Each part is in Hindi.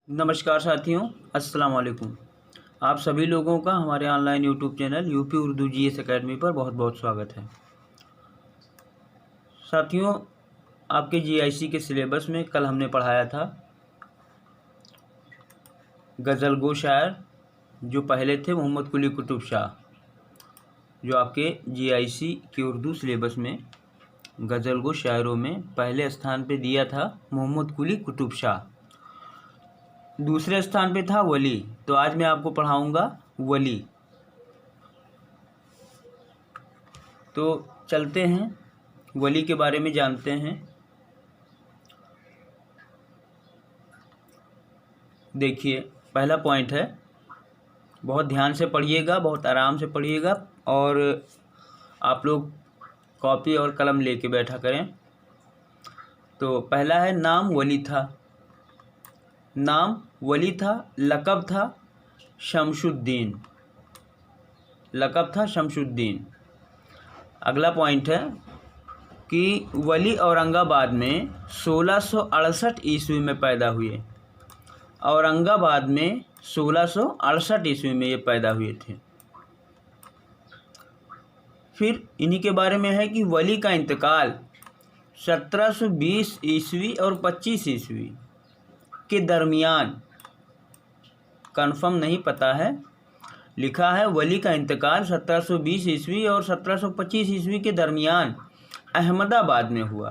नमस्कार साथियों, अस्सलाम वालेकुम। आप सभी लोगों का हमारे online YouTube channel UP Urdu GS academy पर बहुत बहुत स्वागत है। साथियों, आपके जीआईसी के सिलेबस में कल हमने पढ़ाया था गज़ल गो शायर, जो पहले थे मोहम्मद कुली कुतुब शाह, जो आपके जीआईसी के उर्दू सिलेबस में गज़ल गो शायरों में पहले स्थान पे दिया था मोहम्मद कुली कुतुब शाह। दूसरे स्थान पे था वली। तो आज मैं आपको पढ़ाऊंगा वली। तो चलते हैं वली के बारे में जानते हैं। देखिए, पहला पॉइंट है, बहुत ध्यान से पढ़िएगा, बहुत आराम से पढ़िएगा और आप लोग कॉपी और कलम लेके बैठा करें। तो पहला है, नाम वली था। नाम वली था, लक़ब था शमशुद्दीन। लक़ब था शमशुद्दीन। अगला पॉइंट है कि वली औरंगाबाद में 1668 ईस्वी में पैदा हुए। औरंगाबाद में 1668 ईस्वी में ये पैदा हुए थे। फिर इन्हीं के बारे में है कि वली का इंतकाल 1720 ईस्वी और 25 ईस्वी के दरमियान, कन्फर्म नहीं पता है, लिखा है वली का इंतकाल 1720 ईस्वी और 1725 ईस्वी के दरमियान अहमदाबाद में हुआ,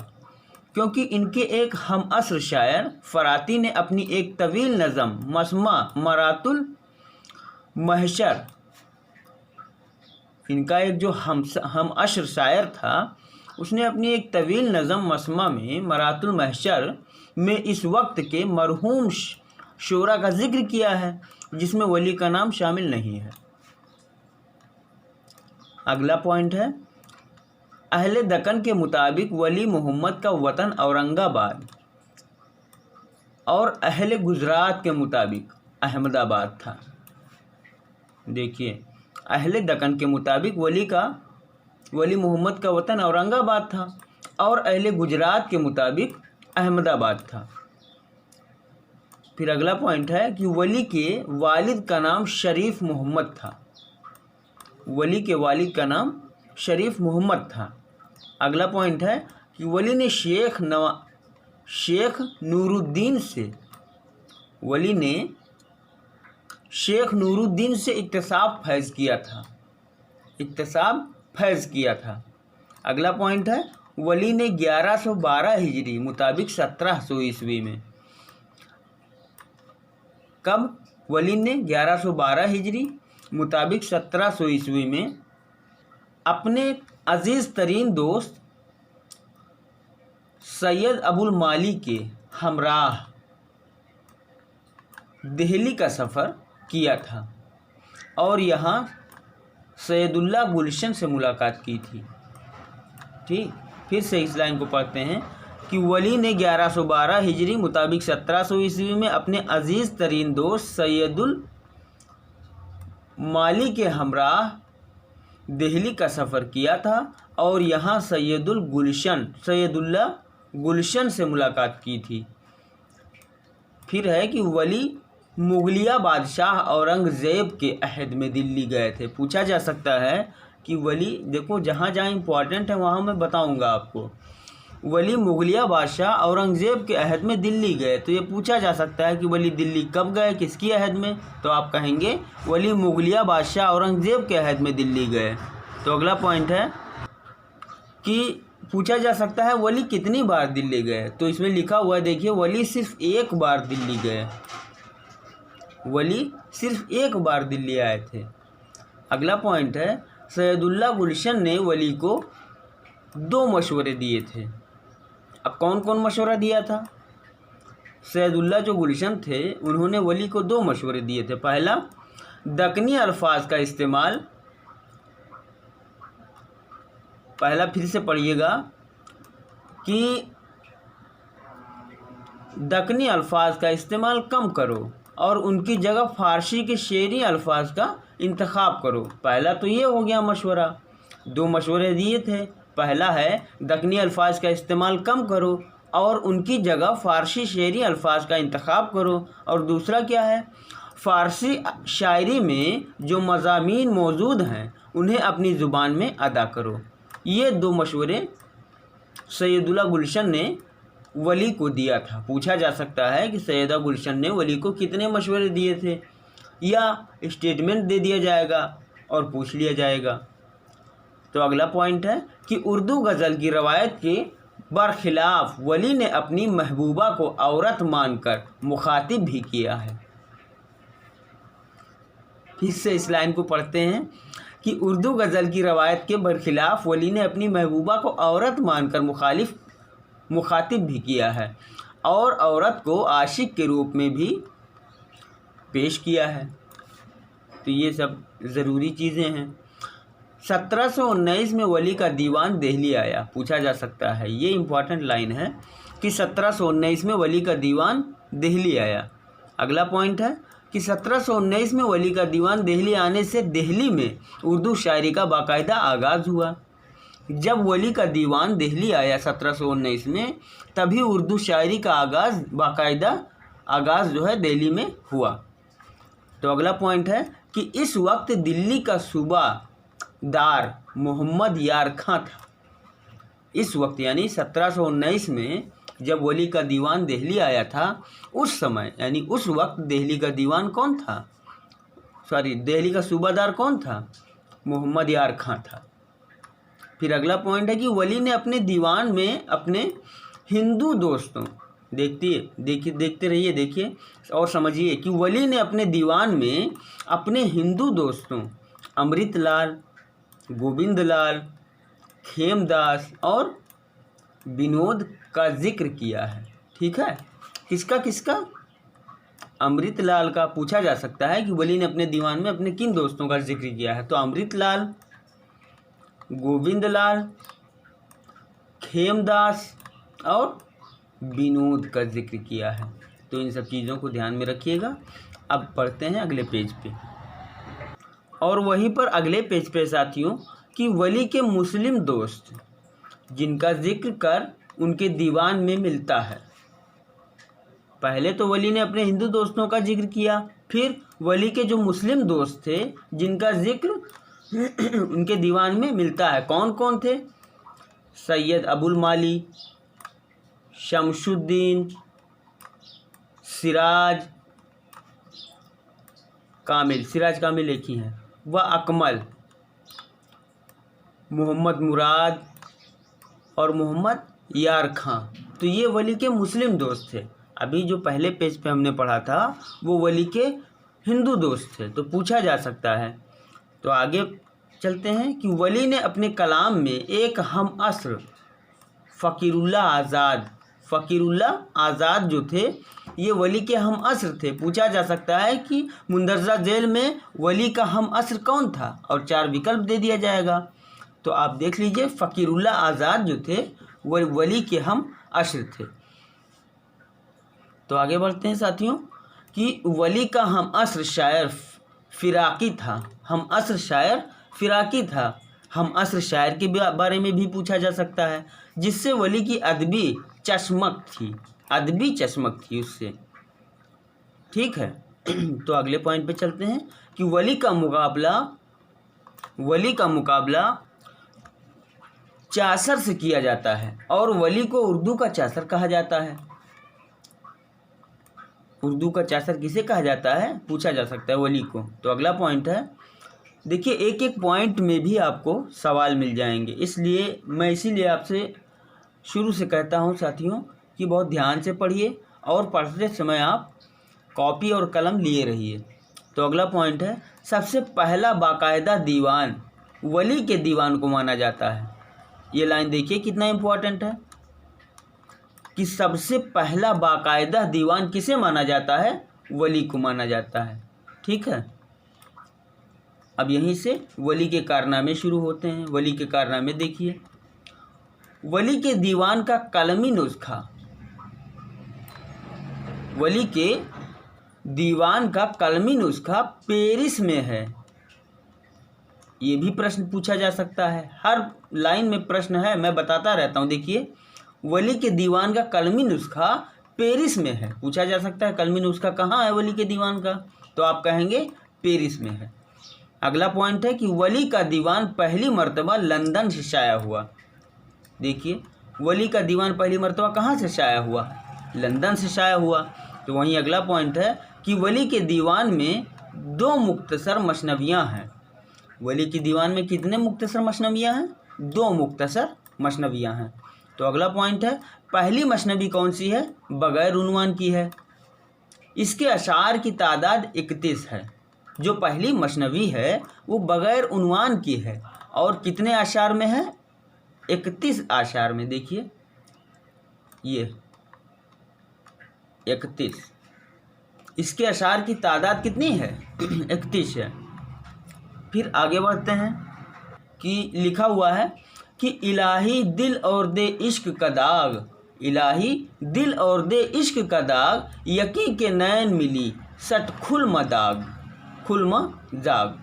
क्योंकि इनके एक हम असर शायर फ़राती ने अपनी एक तवील नज़म मस्मा मरातुल महशर, इनका एक जो हम असर शायर था, उसने अपनी एक तवील नज़म मस्मा में मरातुल महशर में इस वक्त के मरहूम शोरा का जिक्र किया है, जिसमें वली का नाम शामिल नहीं है। अगला पॉइंट है, अहले दक्कन के मुताबिक वली मोहम्मद का वतन औरंगाबाद और अहले गुजरात के मुताबिक अहमदाबाद था। देखिए, अहले दक्कन के मुताबिक वली मोहम्मद का वतन औरंगाबाद था और अहले गुजरात के मुताबिक अहमदाबाद था। फिर अगला पॉइंट है कि वली के वालिद का नाम शरीफ मोहम्मद था। वली के वालिद का नाम शरीफ मोहम्मद था। अगला पॉइंट है कि वली ने शेख नूरुद्दीन से इक्तिसाब फैज़ किया था। अगला पॉइंट है, वली ने 1112 हिजरी मुताबिक 1700 ईस्वी में, कब वली ने 1112 हिजरी मुताबिक 1700 ईस्वी में अपने अजीज़ तरीन दोस्त सैयद अबुल माली के हमराह दिल्ली का सफ़र किया था और यहाँ सैयदुल्ला गुलशन से मुलाकात की थी। ठीक, फिर से इस लाइन को पढ़ते हैं कि वली ने 1112 हिजरी मुताबिक 1700 ईस्वी में अपने अजीज़ तरीन दोस्त सैयदुल माली के हमराह दिल्ली का सफ़र किया था और यहाँ सैयदुल्ला गुलशन से मुलाकात की थी। फिर है कि वली मुगलिया बादशाह औरंगज़ेब के अहद में दिल्ली गए थे। पूछा जा सकता है कि वली, देखो जहाँ जहाँ इम्पोर्टेंट है वहाँ मैं बताऊँगा आपको। वली मुगलिया बादशाह औरंगज़ेब के अहद में दिल्ली गए, तो ये पूछा जा सकता है कि वली दिल्ली कब गए, किसकी अहद में, तो आप कहेंगे वली मुगलिया बादशाह औरंगज़ेब के अहद में दिल्ली गए। तो अगला पॉइंट है कि पूछा जा सकता है वली कितनी बार दिल्ली गए, तो इसमें लिखा हुआ है, देखिए, वली सिर्फ एक बार दिल्ली गए। वली सिर्फ एक बार दिल्ली आए थे। अगला पॉइंट है, सैयदुल्ला गुलशन ने वली को 2 मशवरे दिए थे। अब कौन कौन मशवरा दिया था? सैयदुल्ला जो गुलशन थे, उन्होंने वली को 2 मशवरे दिए थे। पहला, दक्कनी अल्फाज का इस्तेमाल, पहला फिर से पढ़िएगा कि दक्कनी अल्फाज का इस्तेमाल कम करो और उनकी जगह फ़ारसी के शेरी अल्फाज का इंतखाब करो। पहला तो ये हो गया मशवरा। 2 मशवरे दिए थे। पहला है दक्कनी अल्फाज का इस्तेमाल कम करो और उनकी जगह फ़ारसी शेरी अल्फाज का इंतखाब करो। और दूसरा क्या है, फ़ारसी शायरी में जो मज़ामीन मौजूद हैं उन्हें अपनी ज़ुबान में अदा करो। ये 2 मशवरे सैयदुल्ला गुलशन ने वली को दिया था। पूछा जा सकता है कि सैयदा गुलशन ने वली को कितने मशवरे दिए थे, या स्टेटमेंट दे दिया जाएगा और पूछ लिया जाएगा। तो अगला पॉइंट है कि उर्दू गज़ल की रवायत के बरखिलाफ वली ने अपनी महबूबा को औरत मानकर मुखातिब भी किया है। फिर से इस लाइन को पढ़ते हैं कि उर्दू गज़ल की रवायत के बरखिलाफ वली ने अपनी महबूबा को औरत मानकर मुखातिब भी किया है और औरत को आशिक के रूप में भी पेश किया है। तो ये सब ज़रूरी चीज़ें हैं। 1719 में वली का दीवान दिल्ली आया। पूछा जा सकता है, ये इम्पॉर्टेंट लाइन है कि 1719 में वली का दीवान दिल्ली आया। अगला पॉइंट है कि 1719 में वली का दीवान दिल्ली आने से दिल्ली में उर्दू शायरी का बाकायदा आगाज़ हुआ। जब वली का दीवान दिल्ली आया 1719 में, तभी उर्दू शायरी का बाकायदा आगाज़ जो है दिल्ली में हुआ। तो अगला पॉइंट है कि इस वक्त दिल्ली का सूबादार मोहम्मद यार खां था। इस वक्त यानी 1719 में जब वली का दीवान दिल्ली आया था, उस समय यानी उस वक्त दिल्ली का दीवान कौन था, दिल्ली का सूबादार कौन था, मोहम्मद यार खां था। फिर अगला पॉइंट है कि वली ने अपने दीवान में अपने हिंदू दोस्तों, देखते रहिए, देखिए और समझिए कि वली ने अपने दीवान में अपने हिंदू दोस्तों अमृतलाल, गोविंदलाल, खेमदास और विनोद का जिक्र किया है। ठीक है, किसका अमृतलाल का पूछा जा सकता है कि वली ने अपने दीवान में अपने किन दोस्तों का जिक्र किया है। तो अमृतलाल, गोविंदलाल, खेमदास और विनोद का जिक्र किया है। तो इन सब चीज़ों को ध्यान में रखिएगा। अब पढ़ते हैं अगले पेज पे, और वहीं पर अगले पेज पे साथियों कि वली के मुस्लिम दोस्त जिनका जिक्र कर उनके दीवान में मिलता है। पहले तो वली ने अपने हिंदू दोस्तों का जिक्र किया, फिर वली के जो मुस्लिम दोस्त थे जिनका जिक्र उनके दीवान में मिलता है। कौन कौन थे? सैयद अबुल माली, शमशुद्दीन, सिराज कामिल एक ही हैं, व अकमल, मोहम्मद मुराद और मोहम्मद यार खां। तो ये वली के मुस्लिम दोस्त थे। अभी जो पहले पेज पे हमने पढ़ा था वो वली के हिंदू दोस्त थे। तो पूछा जा सकता है, तो आगे चलते हैं कि वली ने अपने कलाम में एक हम असर फ़कीरुल्लाह आज़ाद जो थे ये वली के हम असर थे। पूछा जा सकता है कि मुंदरजा जेल में वली का हम असर कौन था, और 4 विकल्प दे दिया जाएगा। तो आप देख लीजिए, फ़कीरुल्लाह आज़ाद जो थे वो वली के हम असर थे। तो आगे बढ़ते हैं साथियों कि वली का हम असर शायर फ़िराक़ी था। हम असर शायर फ़िराक़ी था। हम असर शायर के बारे में भी पूछा जा सकता है, जिससे वली की अदबी चश्मक थी उससे। ठीक है, तो अगले पॉइंट पे चलते हैं कि वली का मुकाबला चासर से किया जाता है और वली को उर्दू का चासर कहा जाता है। उर्दू का चासर किसे कहा जाता है, पूछा जा सकता है वली को। तो अगला पॉइंट है, देखिए एक एक पॉइंट में भी आपको सवाल मिल जाएंगे, इसलिए मैं आपसे शुरू से कहता हूं साथियों कि बहुत ध्यान से पढ़िए और पढ़ते समय आप कॉपी और कलम लिए रहिए। तो अगला पॉइंट है, सबसे पहला बाकायदा दीवान वली के दीवान को माना जाता है। ये लाइन देखिए कितना इम्पोर्टेंट है कि सबसे पहला बाकायदा दीवान किसे माना जाता है, वली को माना जाता है। ठीक है, अब यहीं से वली के कारनामे शुरू होते हैं। वली के कारनामे देखिए, वली के दीवान का कलमी नुस्खा, वली के दीवान का कलमी नुस्खा पेरिस में है। ये भी प्रश्न पूछा जा सकता है, हर लाइन में प्रश्न है, मैं बताता रहता हूँ। देखिए, वली के दीवान का कलमी नुस्खा पेरिस में है। पूछा जा सकता है कलमी नुस्खा कहाँ है वली के दीवान का, तो आप कहेंगे पेरिस में है। अगला पॉइंट है कि वली का दीवान पहली मर्तबा लंदन से शाया हुआ। देखिए वली का दीवान पहली मर्तबा कहाँ से शाया हुआ, लंदन से शाया हुआ। तो वहीं अगला पॉइंट है कि वली के दीवान में 2 मुख्तसर मसनवियाँ हैं। वली के दीवान में कितने मुख्तसर मसनवियाँ हैं, 2 मुख्तसर मसनवियाँ हैं। तो अगला पॉइंट है पहली मसनवी कौन सी है, बगैर उन्वान की है। इसके अशार की तादाद 31 है। जो पहली मसनवी है वो बगैर उन्वान की है और कितने अशार में है, 31 आशार में। देखिए ये 31, इसके अशार की तादाद कितनी है, 31 है। फिर आगे बढ़ते हैं कि लिखा हुआ है कि इलाही दिल और दे इश्क का दाग, इलाही दिल और दे इश्क का दाग, यकी के नैन मिली सट खुल्म दाग, खुल्म जाग।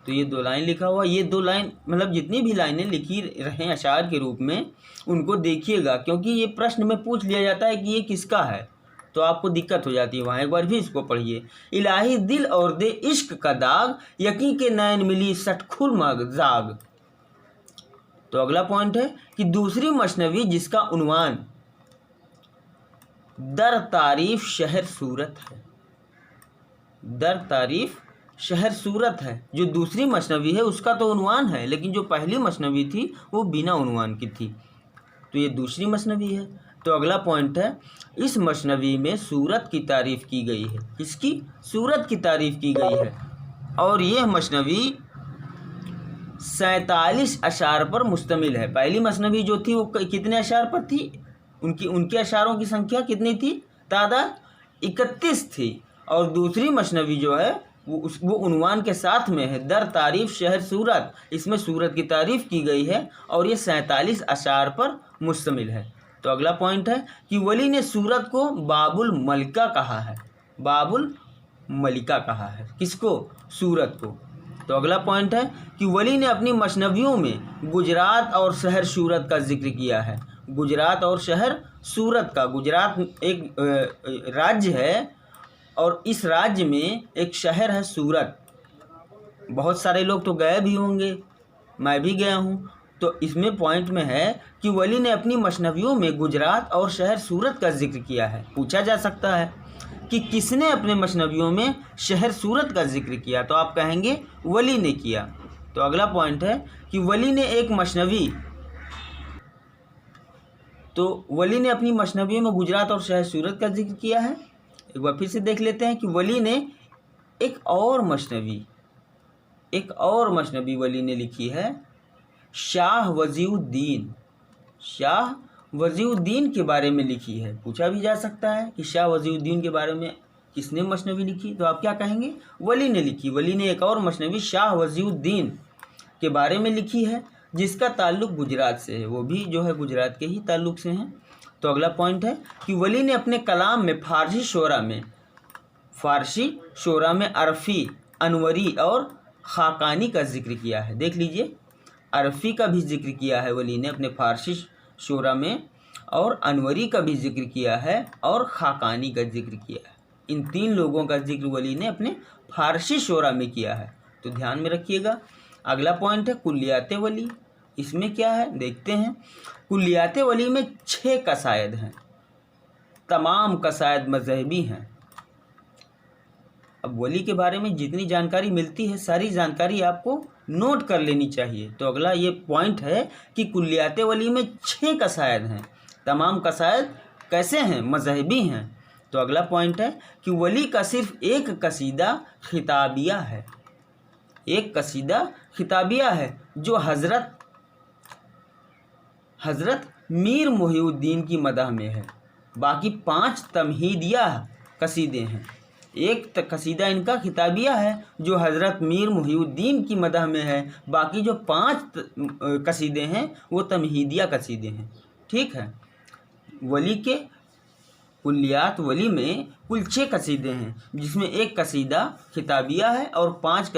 तो ये 2 लाइन लिखा हुआ। ये 2 लाइन मतलब जितनी भी लाइनें लिखी रहें अशार के रूप में उनको देखिएगा, क्योंकि ये प्रश्न में पूछ लिया जाता है कि ये किसका है, तो आपको दिक्कत हो जाती है वहाँ। एक बार भी इसको पढ़िए। इलाही दिल और दे इश्क का दाग, यकी के नैन मिली सट खुल्म जाग। तो अगला पॉइंट है कि दूसरी मसनवी जिसका उन्वान दर तारीफ शहर सूरत है, दर तारीफ शहर सूरत है। जो दूसरी मसनवी है उसका तो उन्वान है, लेकिन जो पहली मसनवी थी वो बिना उन्वान की थी, तो ये दूसरी मसनवी है। तो अगला पॉइंट है इस मसनवी में सूरत की तारीफ़ की गई है। इसकी सूरत की तारीफ़ की गई है और यह मसनवी 47 अशार पर मुश्तमिल है। पहली मसनवी जो थी वो कितने अशार पर थी, उनके अशारों की संख्या कितनी थी, तादाद 31 थी। और दूसरी मसनवी जो है वो उन्वान के साथ में है, दर तारीफ शहर सूरत। इसमें सूरत की तारीफ़ की गई है और ये 47 अशार पर मुश्तमिल है। तो अगला पॉइंट है कि वली ने सूरत को बाबुल मलिका कहा है, बाबुल मलिका कहा है किसको, सूरत को। तो अगला पॉइंट है कि वली ने अपनी मसनवियों में गुजरात और शहर सूरत का जिक्र किया है। गुजरात और शहर सूरत का, गुजरात एक राज्य है और इस राज्य में एक शहर है सूरत। बहुत सारे लोग तो गए भी होंगे, मैं भी गया हूँ। तो इसमें पॉइंट में है कि वली ने अपनी मसनवियों में गुजरात और शहर सूरत का जिक्र किया है। पूछा जा सकता है कि किसने अपने मसनवियों में शहर सूरत का जिक्र किया, तो आप कहेंगे वली ने किया। तो अगला पॉइंट है कि वली ने एक मसनवी, तो वली ने अपनी मसनवियों में गुजरात और शहर सूरत का जिक्र किया है। एक बार फिर से देख लेते हैं कि वली ने एक और मसनवी वली ने लिखी है शाह वजीउद्दीन, शाह वजीउद्दीन के बारे में लिखी है। पूछा भी जा सकता है कि शाह वजीउद्दीन के बारे में किसने मसनवी लिखी, तो आप क्या कहेंगे, वली ने लिखी। वली ने एक और मसनवी शाह वजीउद्दीन के बारे में लिखी है जिसका ताल्लुक गुजरात से है, वो भी जो है गुजरात के ही ताल्लुक से हैं। तो अगला पॉइंट है कि वली ने अपने कलाम में फारसी शोरा में अरफी, अनवरी और खाकानी का जिक्र किया है। देख लीजिए, अरफी का भी जिक्र किया है वली ने अपने फारसी शोरा में, और अनवरी का भी जिक्र किया है और खाकानी का जिक्र किया है। इन 3 लोगों का जिक्र वली ने अपने फारसी शोरा में किया है, तो ध्यान में रखिएगा। अगला पॉइंट है कुल्लियात वली। इसमें क्या है देखते हैं। कुल्लियात वली में 6 कसायद हैं, तमाम कसायद मजहबी हैं। अब वली के बारे में जितनी जानकारी मिलती है सारी जानकारी आपको नोट कर लेनी चाहिए। तो अगला ये पॉइंट है कि कुल्लियात वली में 6 कसायद हैं, तमाम कसायद कैसे हैं, मजहबी हैं। तो अगला पॉइंट है कि वली का सिर्फ एक कसीदा खिताबिया है, एक कसीदा खिताबिया है जो हज़रत मीर मोहिउद्दीन की मदह में है। बाकी 5 तमहीदिया कसीदे हैं। एक कसीदा इनका खिताबिया है जो हज़रत मीर मोहिउद्दीन की मदह में है, बाकी जो 5 कसीदे हैं वो तमहीदिया कसीदे हैं। ठीक है, वली के कुल्लियात वली में कुल 6 कसीदे हैं, जिसमें एक कसीदा खिताबिया है और 5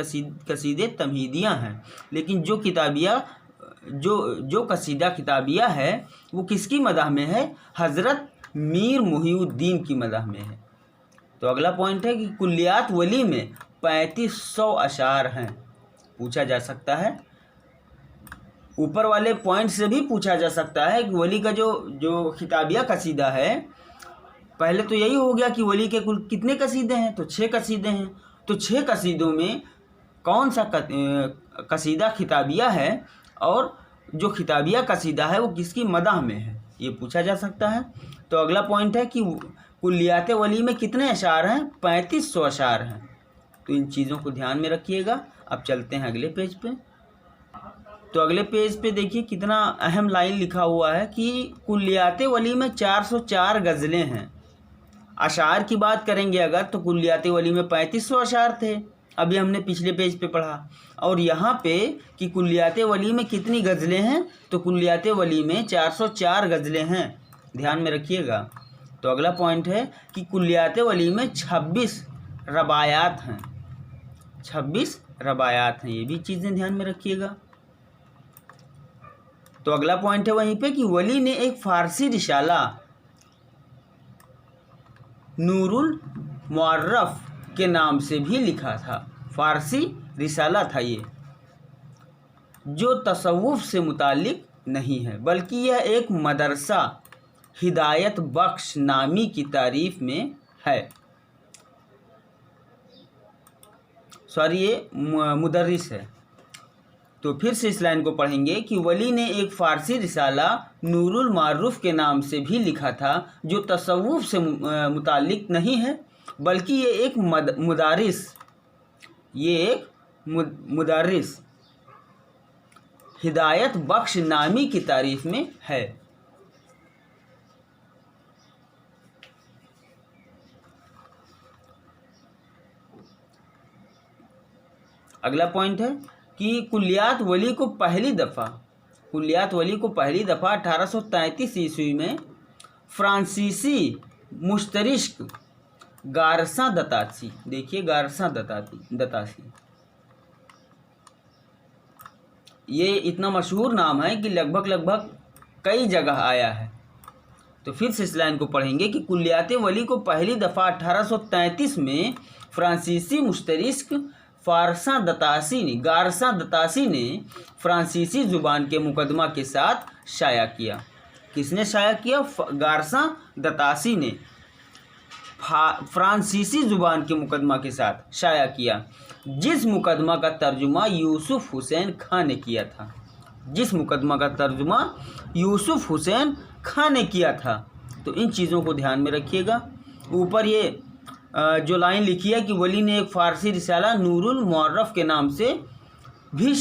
कसीदे तमहीदिया हैं। लेकिन जो जो कसीदा किताबिया है वो किसकी मदह में है? हज़रत मीर मुहिउद्दीन की मदह में है। तो अगला पॉइंट है कि कुल्लियात वली में 3500 अशार हैं। पूछा जा सकता है, ऊपर वाले पॉइंट से भी पूछा जा सकता है कि वली का जो किताबिया कसीदा है, पहले तो यही हो गया कि वली के कुल कितने कसीदे हैं, तो 6 कसीदे हैं। तो 6 कसीदों में कौन सा कसीदा किताबिया है और जो किताबिया कसीदा है वो किसकी मदह में है, ये पूछा जा सकता है। तो अगला पॉइंट है कि कुल्लियात वली में कितने अशार हैं? 3500 अशार हैं। तो इन चीज़ों को ध्यान में रखिएगा। अब चलते हैं अगले पेज पे। तो अगले पेज पे देखिए कितना अहम लाइन लिखा हुआ है कि कुल्लियात वली में 404 गज़लें हैं। अशार की बात करेंगे अगर तो कुल्लियात वली में 3500 अशार थे, अभी हमने पिछले पेज पे पढ़ा। और यहाँ पे कि कुल्लियात वली में कितनी गज़लें हैं, तो कुल्लियात वली में 404 गज़लें हैं, ध्यान में रखिएगा। तो अगला पॉइंट है कि कुल्लियात वली में 26 रबायात हैं। 26 रबायात हैं, ये भी चीज़ें ध्यान में रखिएगा। तो अगला पॉइंट है वहीं पे कि वली ने एक फ़ारसी रिसाला नूरुल मुअर्रफ के नाम से भी लिखा था। फ़ारसी रिसाला था ये, जो तसव्वुफ़ से मुताल्लिक नहीं है, बल्कि यह एक मदरसा हिदायत बख्श नामी की तारीफ़ में है। ये मुदर्रिस है। तो फिर से इस लाइन को पढ़ेंगे कि वली ने एक फ़ारसी रिसाला नूरुल मुअर्रफ के नाम से भी लिखा था, जो तसव्वुफ़ से मुताल्लिक नहीं है, बल्कि ये एक मुदर्रिस हिदायत बख्श नामी की तारीफ़ में है। अगला पॉइंट है कि कुल्लियात वली को पहली दफ़ा 1833 ईस्वी में फ्रांसीसी मुश्तरिक गारसा दतासी, देखिए गारसा दतासी, ये इतना मशहूर नाम है कि लगभग कई जगह आया है। तो फिर से इस लाइन को पढ़ेंगे कि कुल्लियात वली को पहली दफ़ा 1833 में फ्रांसीसी मुश्तरिक गारसा दतासी ने फ्रांसीसी ज़ुबान के मुकदमा के साथ शाया किया। किसने शाया किया? गारसा दतासी ने फ्रांसीसी ज़ुबान के मुकदमा के साथ शाया किया, जिस मुकदमा का तर्जुमा यूसुफ हुसैन खां ने किया था। तो इन चीज़ों को ध्यान में रखिएगा। ऊपर ये जो लाइन लिखी है कि वली ने एक फ़ारसी रिसाला नूरुल मुअर्रफ के नाम से भी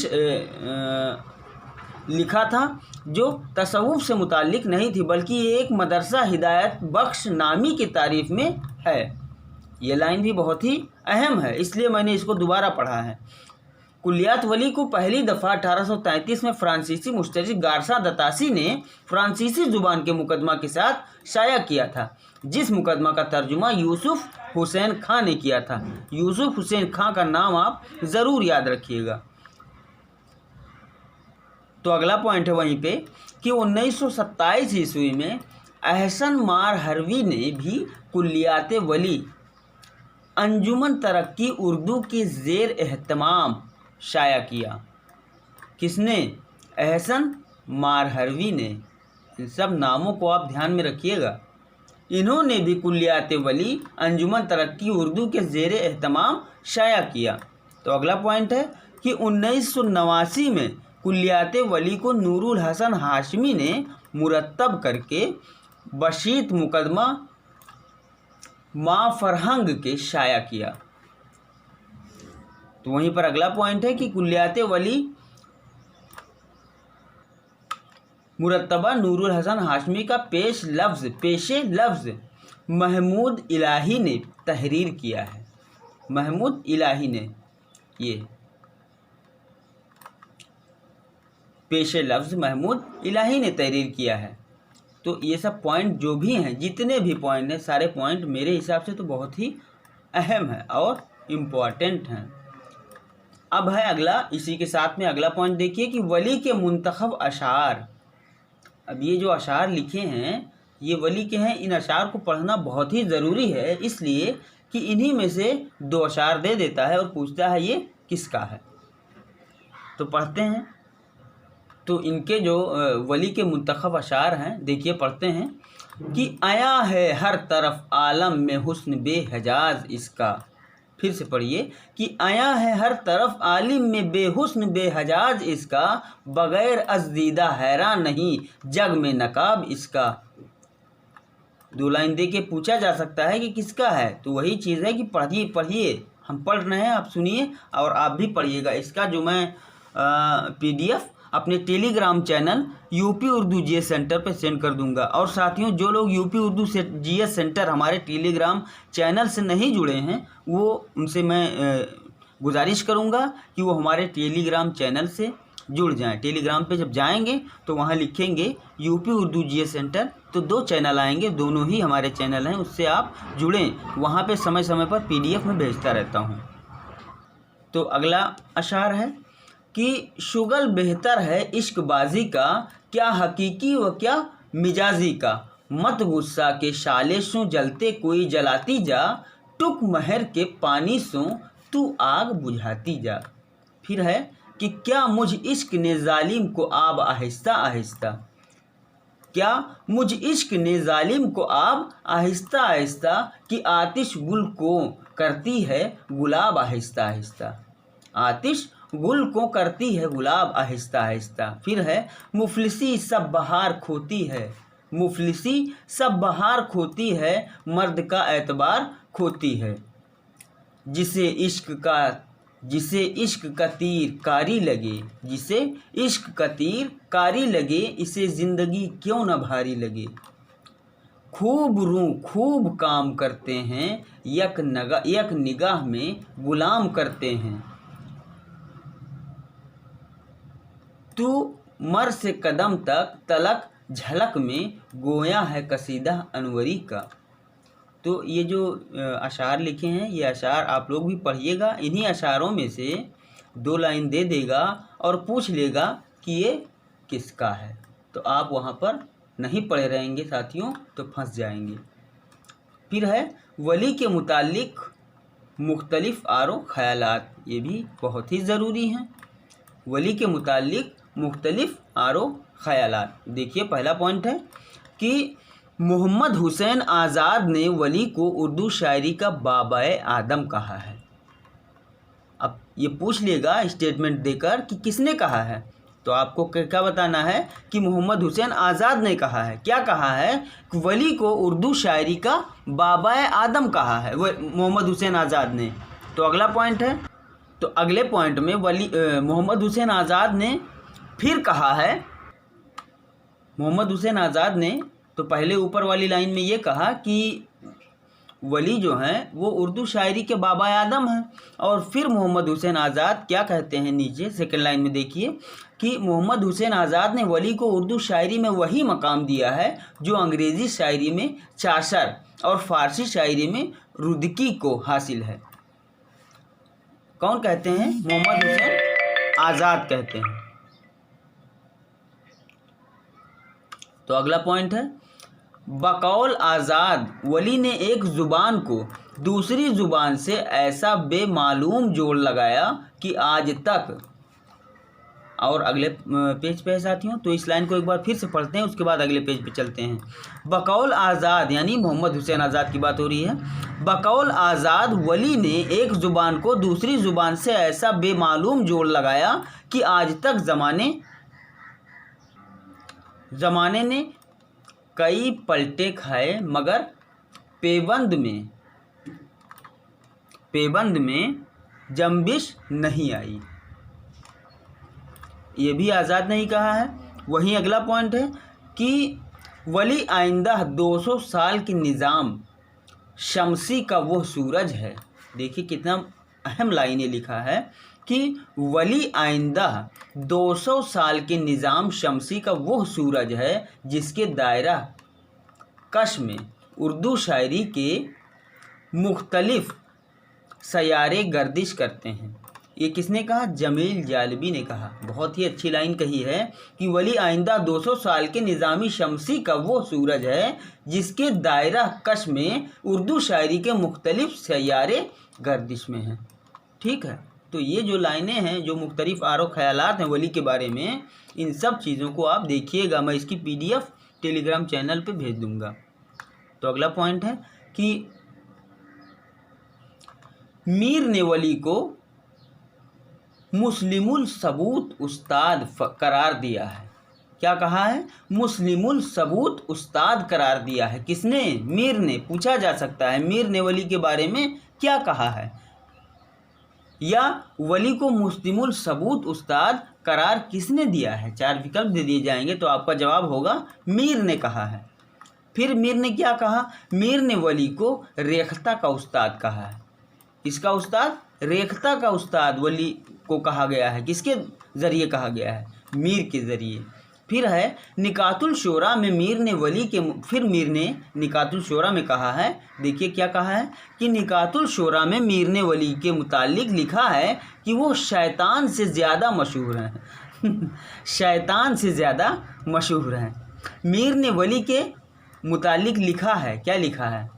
लिखा था, जो तसव्वुफ़ से मुताल्लिक नहीं थी, बल्कि ये एक मदरसा हिदायत बख्श नामी की तारीफ़ में है। ये लाइन भी बहुत ही अहम है, इसलिए मैंने इसको दोबारा पढ़ा है। कुल्लियात वली को पहली दफ़ा 1833 में फ्रांसीसी मुश्तरिक गारसा दतासी ने फ्रांसीसी ज़ुबान के मुकदमा के साथ शाया किया था, जिस मुकदमा का तर्जुमा यूसुफ हुसैन खां ने किया था। यूसुफ हुसैन खां का नाम आप ज़रूर याद रखिएगा। तो अगला पॉइंट है वहीं पे कि 1927 ईस्वी में अहसन मार हरवी ने भी कुल्लियात वली अंजुमन तरक्की उर्दू के ज़ेर एहतमाम शाया किया। किसने? अहसन मार हरवी ने। इन सब नामों को आप ध्यान में रखिएगा। इन्होंने भी कुल्लियात वली अंजुमन तरक्की उर्दू के ज़ेर एहतमाम शाया किया। तो अगला पॉइंट है कि 1989 में कुल्लियात वली को नूरुल हसन हाशमी ने मुरत्तब करके बशीत मुकदमा माँ फरहंग के शाया किया। तो वहीं पर अगला पॉइंट है कि कुल्लियात वली मुरत्तबा नूरुल हसन हाशमी का पेशे लफ्ज़ महमूद इलाही ने तहरीर किया है। महमूद इलाही ने ये पेशे लफ्ज़ महमूद इलाही ने तहरीर किया है। तो ये सब पॉइंट जो भी हैं, जितने भी पॉइंट हैं, सारे पॉइंट मेरे हिसाब से तो बहुत ही अहम है और इम्पॉर्टेंट हैं। अब है अगला, इसी के साथ में अगला पॉइंट देखिए कि वली के मुंतखब अशार। अब ये जो अशार लिखे हैं ये वली के हैं। इन अशार को पढ़ना बहुत ही ज़रूरी है, इसलिए कि इन्हीं में से 2 अशार दे देता है और पूछता है ये किसका है। तो पढ़ते हैं। तो इनके जो वली के मुंतखब अशार हैं देखिए, पढ़ते हैं कि आया है हर तरफ आलम में हुस्न बेहजाज इसका। फिर से पढ़िए कि आया है हर तरफ आलिम में बेहुस्न बेहजाज इसका, बगैर अज़दीदा हैरान नहीं जग में नकाब इसका। 2 लाइन दे के पूछा जा सकता है कि किसका है, तो वही चीज़ है कि पढ़िए। हम पढ़ रहे हैं, आप सुनिए और आप भी पढ़िएगा। इसका जो मैं PDF अपने Telegram channel UP Urdu GS centre पे सेंड कर दूंगा। और साथियों, जो लोग यूपी उर्दू से GS सेंटर हमारे टेलीग्राम चैनल से नहीं जुड़े हैं, वो उनसे मैं गुजारिश करूंगा कि वो हमारे टेलीग्राम चैनल से जुड़ जाएं। टेलीग्राम पे जब जाएंगे तो वहाँ लिखेंगे यूपी उर्दू GS सेंटर, तो 2 चैनल आएंगे, दोनों ही हमारे चैनल हैं, उससे आप जुड़ें। वहाँ पे समय समय पर PDF में भेजता रहता हूँ। तो अगला अशार है कि शुगल बेहतर है इश्कबाजी का, क्या हकीकी व क्या मिजाजी का, मत गुस्सा के शाले सो जलते कोई जलाती जा, टुक महर के पानी सो तू आग बुझाती जा। फिर है कि क्या मुझ इश्क ने जालिम को आब आहिस्ता आहिस्ता, क्या मुझ इश्क ने जालिम को आब आहिस्ता आहिस्ता, कि आतिश गुल को करती है गुलाब आहिस्ता आहिस्ता। आतिश गुल को करती है गुलाब आहिस्ता आहिस्ता। फिर है मुफलिसी सब बहार खोती है, मुफलिसी सब बहार खोती है, मर्द का एतबार खोती है। जिसे इश्क का तीर कारी लगे, जिसे इश्क का तीर कारी लगे, इसे ज़िंदगी क्यों न भारी लगे। खूब रूं खूब काम करते हैं, यक निगाह में गुलाम करते हैं। तू मर से कदम तक तलक झलक में, गोया है कसीदा अनवरी का। तो ये जो अशार लिखे हैं ये अशार आप लोग भी पढ़िएगा। इन्हीं अशारों में से 2 लाइन दे देगा और पूछ लेगा कि ये किसका है, तो आप वहाँ पर नहीं पढ़े रहेंगे साथियों, तो फंस जाएंगे। फिर है वली के मुतालिक मुख्तलिफ आरो ख़यालात, ये भी बहुत ही ज़रूरी हैं। वली के मुतालिक मुख्तलिफ आरो ख़यालात। देखिए पहला पॉइंट है कि मोहम्मद हुसैन आज़ाद ने वली को उर्दू शायरी का बाबाए आदम कहा है। अब ये पूछ लेगा स्टेटमेंट देकर कि किसने कहा है, तो आपको क्या बताना है कि मोहम्मद हुसैन आज़ाद ने कहा है। क्या कहा है कि वली को उर्दू शायरी का बाबाए आदम कहा है मोहम्मद हुसैन आज़ाद ने। तो अगला पॉइंट है, तो अगले पॉइंट में मोहम्मद हुसैन आज़ाद ने फिर कहा है, मोहम्मद हुसैन आज़ाद ने तो पहले ऊपर वाली लाइन में ये कहा कि वली जो हैं वो उर्दू शायरी के बाबा आदम हैं, और फिर मोहम्मद हुसैन आज़ाद क्या कहते हैं नीचे सेकंड लाइन में देखिए कि मोहम्मद हुसैन आज़ाद ने वली को उर्दू शायरी में वही मकाम दिया है जो अंग्रेज़ी शायरी में चाशर और फ़ारसी शायरी में रुदकी को हासिल है। कौन कहते हैं? मोहम्मद हुसैन आज़ाद कहते हैं। तो अगला पॉइंट है, बकौल आज़ाद वली ने एक ज़ुबान को दूसरी ज़ुबान से ऐसा बेमालूम जोड़ लगाया कि आज तक। और अगले पेज पे है साथियों, तो इस लाइन को एक बार फिर से पढ़ते हैं, उसके बाद अगले पेज पे चलते हैं। बकौल आज़ाद यानी मोहम्मद हुसैन आज़ाद की बात हो रही है। बकौल आज़ाद वली ने एक ज़ुबान को दूसरी ज़ुबान से ऐसा बेमालूम जोड़ लगाया कि आज तक ज़माने ने कई पलटे खाए, मगर पेबंद में जंबिश नहीं आई। ये भी आज़ाद ने ही कहा है। वहीं अगला पॉइंट है कि वली आइंदा 200 साल की निज़ाम शमसी का वो सूरज है। देखिए कितना अहम लाइन ये लिखा है कि वली आइंदा 200 साल के निज़ाम शमसी का वो सूरज है जिसके दायरा कश में उर्दू शायरी के मुख्तलिफ सयारे गर्दिश करते हैं। ये किसने कहा? जमील जालबी ने कहा। बहुत ही अच्छी लाइन कही है कि वली आइंदा 200 साल के निज़ामी शमसी का वो सूरज है जिसके दायरा कश में उर्दू शायरी के मुख्तलिफ सैयारे गर्दिश में हैं। ठीक है, तो ये जो लाइनें हैं, जो मुख्तलिफ आरो ख्यालात हैं वली के बारे में, इन सब चीज़ों को आप देखिएगा। मैं इसकी PDF टेलीग्राम चैनल पे भेज दूंगा। तो अगला पॉइंट है कि मीर ने वली को मुस्लिमुल सबूत उस्ताद करार दिया है। क्या कहा है? मुस्लिमुल सबूत उस्ताद करार दिया है। किसने? मीर ने। पूछा जा सकता है मीर ने वली के बारे में क्या कहा है, या वली को मुस्लिमुल सबूत उस्ताद करार किसने दिया है। 4 विकल्प दे दिए जाएंगे तो आपका जवाब होगा मीर ने कहा है। फिर मीर ने क्या कहा? मीर ने वली को रेख्ता का उस्ताद कहा है। इसका उस्ताद? रेख्ता का उस्ताद वली को कहा गया है। किसके ज़रिए कहा गया है? मीर के ज़रिए। फिर है निकातुल शोरा में मीर ने वली के, फिर मीर ने निकातुल शोरा में कहा है, देखिए क्या कहा है कि निकातुल शोरा में मीर ने वली के मुतालिक लिखा है कि वो शैतान से ज़्यादा मशहूर हैं। शैतान से ज़्यादा मशहूर हैं। मीर ने वली के मुतालिक लिखा है, क्या लिखा है?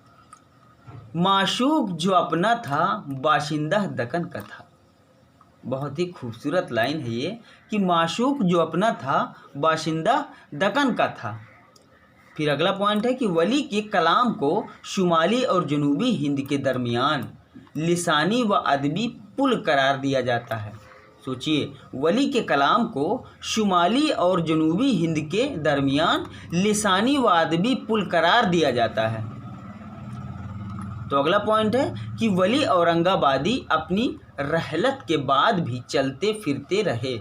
माशूक जो अपना था बाशिंदा दक्कन का था। बहुत ही खूबसूरत लाइन है ये कि माशूक जो अपना था बाशिंदा दक्कन का था। फिर अगला पॉइंट है कि वली के कलाम को शुमाली और जनूबी हिंद के दरमियान लिसानी व अदबी पुल करार दिया जाता है। सोचिए, वली के कलाम को शुमाली और जनूबी हिंद के दरमियान लिसानी व अदबी पुल करार दिया जाता है। तो अगला पॉइंट है कि वली औरंगाबादी अपनी रहलत के बाद भी चलते फिरते रहे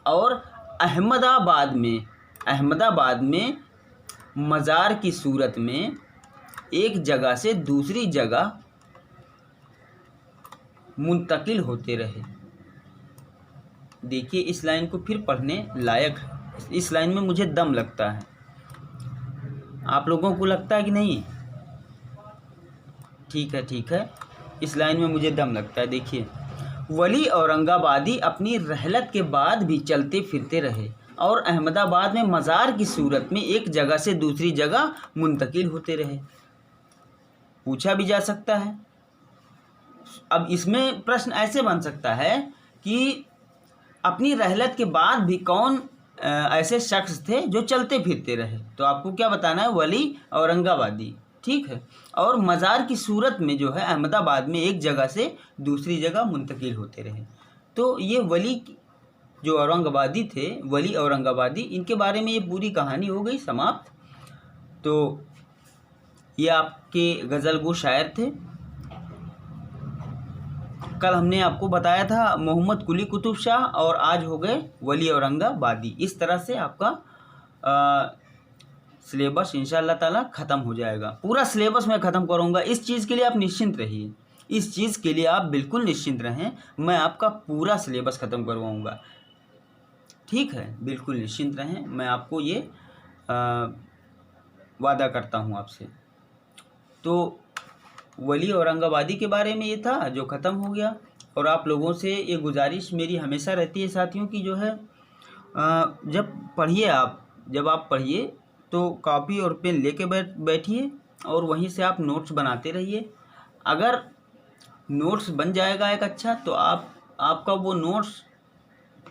और अहमदाबाद में मज़ार की सूरत में एक जगह से दूसरी जगह मुंतकिल होते रहे। देखिए, इस लाइन को फिर पढ़ने लायक है। इस लाइन में मुझे दम लगता है। आप लोगों को लगता है कि नहीं? ठीक है, इस लाइन में मुझे दम लगता है। देखिए, वली औरंगाबादी अपनी रहलत के बाद भी चलते फिरते रहे और अहमदाबाद में मज़ार की सूरत में एक जगह से दूसरी जगह मुंतकिल होते रहे। पूछा भी जा सकता है। अब इसमें प्रश्न ऐसे बन सकता है कि अपनी रहलत के बाद भी कौन ऐसे शख्स थे जो चलते फिरते रहे? तो आपको क्या बताना है? वली औरंगाबादी। ठीक है, और मज़ार की सूरत में जो है अहमदाबाद में एक जगह से दूसरी जगह मुंतकिल होते रहे। तो ये वली जो औरंगाबादी थे, वली औरंगाबादी, इनके बारे में ये पूरी कहानी हो गई समाप्त। तो ये आपके गज़लगो शायर थे। कल हमने आपको बताया था मोहम्मद कुली कुतुब शाह, और आज हो गए वली औरंगाबादी। इस तरह से आपका सिलेबस इंशाअल्लाह ताला ख़त्म हो जाएगा। पूरा सिलेबस मैं ख़त्म करूँगा। इस चीज़ के लिए आप निश्चिंत रहिए, इस चीज़ के लिए आप बिल्कुल निश्चिंत रहें। मैं आपका पूरा सिलेबस ख़त्म करवाऊँगा। ठीक है, बिल्कुल निश्चिंत रहें। मैं आपको ये वादा करता हूँ आपसे। तो वली औरंगाबादी के बारे में ये था जो ख़त्म हो गया। और आप लोगों से ये गुजारिश मेरी हमेशा रहती है साथियों की, जो है जब आप पढ़िए तो कॉपी और पेन लेके बैठिए और वहीं से आप नोट्स बनाते रहिए। अगर नोट्स बन जाएगा एक अच्छा, तो आपका वो नोट्स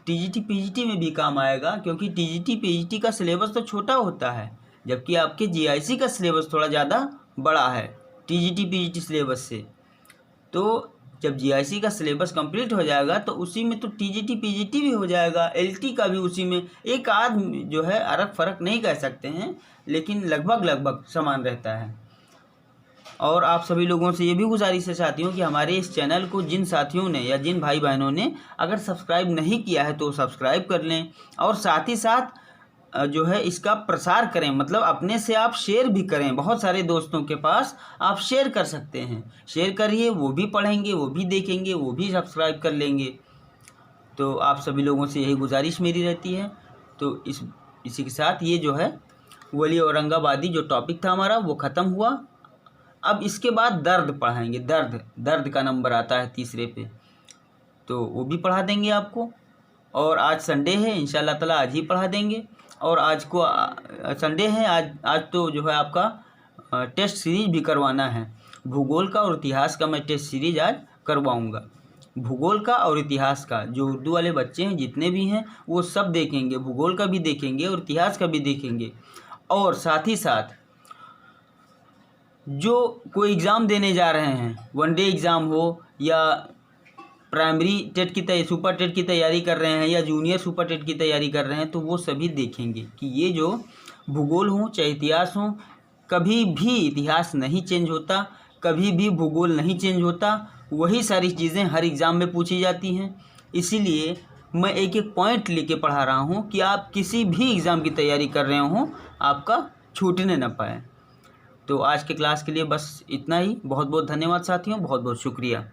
TGT PGT में भी काम आएगा, क्योंकि TGT PGT का सिलेबस तो छोटा होता है, जबकि आपके GIC का सिलेबस थोड़ा ज़्यादा बड़ा है TGT PGT सिलेबस से। तो जब GIC का सिलेबस कंप्लीट हो जाएगा तो उसी में तो TGT PGT भी हो जाएगा, LT का भी उसी में। एक आध जो है अरक फ़र्क नहीं कह सकते हैं, लेकिन लगभग समान रहता है। और आप सभी लोगों से ये भी गुजारिश है साथियों कि हमारे इस चैनल को जिन साथियों ने या जिन भाई बहनों ने अगर सब्सक्राइब नहीं किया है तो सब्सक्राइब कर लें, और साथ ही साथ जो है इसका प्रसार करें। मतलब अपने से आप शेयर भी करें, बहुत सारे दोस्तों के पास आप शेयर कर सकते हैं। शेयर करिए, वो भी पढ़ेंगे, वो भी देखेंगे, वो भी सब्सक्राइब कर लेंगे। तो आप सभी लोगों से यही गुजारिश मेरी रहती है। तो इसी के साथ ये जो है वली औरंगाबादी जो टॉपिक था हमारा वो ख़त्म हुआ। अब इसके बाद दर्द पढ़ाएंगे। दर्द का नंबर आता है तीसरे पे। तो वो भी पढ़ा देंगे आपको। और आज संडे है, इंशाल्लाह ताला आज ही पढ़ा देंगे। और आज को संडे है, आज तो जो है आपका टेस्ट सीरीज भी करवाना है। भूगोल का और इतिहास का मैं टेस्ट सीरीज आज करवाऊँगा। भूगोल का और इतिहास का जो उर्दू वाले बच्चे हैं जितने भी हैं वो सब देखेंगे, भूगोल का भी देखेंगे और इतिहास का भी देखेंगे। और साथ ही साथ जो कोई एग्ज़ाम देने जा रहे हैं, वनडे एग्ज़ाम हो या प्राइमरी टेट की सुपर टेट की तैयारी कर रहे हैं या जूनियर सुपर टेट की तैयारी कर रहे हैं, तो वो सभी देखेंगे कि ये जो भूगोल हो चाहे इतिहास हो, कभी भी इतिहास नहीं चेंज होता, कभी भी भूगोल नहीं चेंज होता। वही सारी चीज़ें हर एग्ज़ाम में पूछी जाती हैं। इसीलिए मैं एक एक पॉइंट लेके पढ़ा रहा हूँ कि आप किसी भी एग्ज़ाम की तैयारी कर रहे हों, आपका छूटने ना पाए। तो आज के क्लास के लिए बस इतना ही। बहुत बहुत धन्यवाद साथियों, बहुत बहुत शुक्रिया।